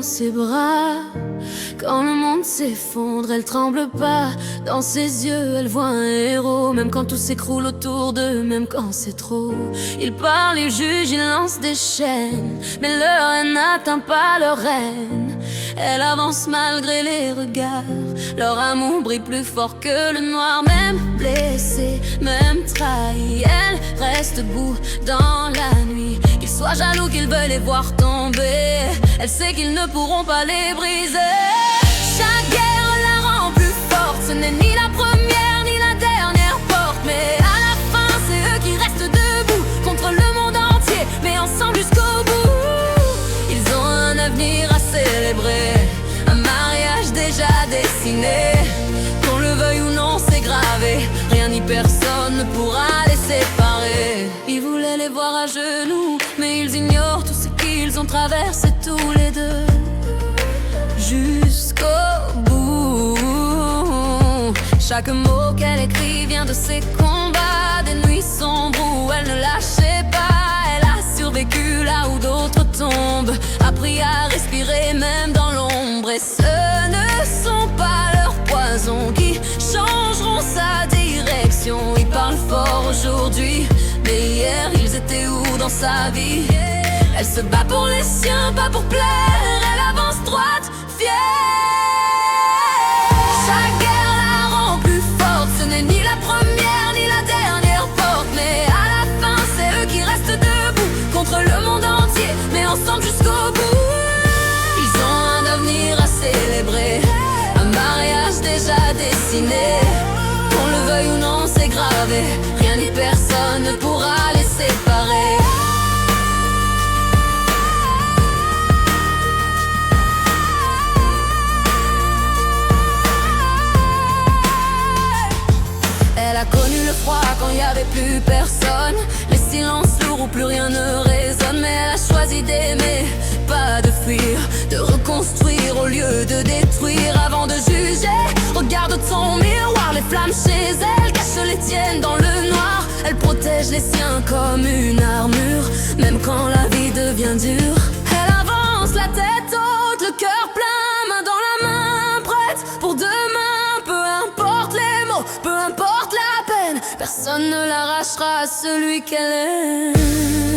dans ses bras. Quand le monde s'effondre, elle tremble pas. Dans ses yeux, elle voit un héros. Même quand tout s'écroule autour d'eux, même quand c'est trop. Ils parlent, ils jugent, ils lancent des chaînes, mais leur haine n'atteint pas leur reine. Elle avance malgré les regards. Leur amour brille plus fort que le noir. Même blessée, même trahie, elle reste debout dans la nuit. Qu'ils soient jaloux, qu'ils veulent les voir tomber, elle sait qu'ils ne pourront pas les briser. Chaque guerre la rend plus forte. Ce n'est ni la première ni la dernière porte, mais à la fin c'est eux qui restent debout contre le monde entier, mais ensemble jusqu'au bout. Ils ont un avenir à célébrer, un mariage déjà dessiné. Qu'on le veuille ou non, c'est gravé. Rien ni personne ne pourra les séparer. Ils voulaient les voir à genoux, mais ils ignorent tout ce qu'ils ont traversé tous les deux. Jusqu'au bout. Chaque mot qu'elle écrit vient de ses combats, des nuits sombres où elle ne lâchait pas. Elle a survécu là où d'autres tombent, appris à respirer même dans l'ombre. Et ce ne sont pas leurs poisons qui changeront sa direction. Ils parlent fort aujourd'hui, mais hier ils étaient où dans sa vie? Elle se bat pour les siens, pas pour plaire. Elle avance droite, fière. Chaque guerre la rend plus forte. Ce n'est ni la première ni la dernière porte, mais à la fin c'est eux qui restent debout contre le monde entier, mais ensemble jusqu'au bout. Ils ont un avenir à célébrer, un mariage déjà dessiné. Qu'on le veuille ou non, c'est gravé. Rien ni personne ne pourra les séparer. Elle a connu le froid quand il n'y avait plus personne, les silences lourds où plus rien ne résonne. Mais elle a choisi d'aimer, pas de fuir, de reconstruire au lieu de détruire. Avant de juger, regarde ton miroir. Les flammes chez elle cachent les tiennes dans le noir. Elle protège les siens comme une armure, même quand la vie devient dure. Elle avance la tête haute, le cœur plein, main dans la main, prête pour demain. Peu importe les mots, peu importe la peine, personne ne l'arrachera à celui qu'elle aime.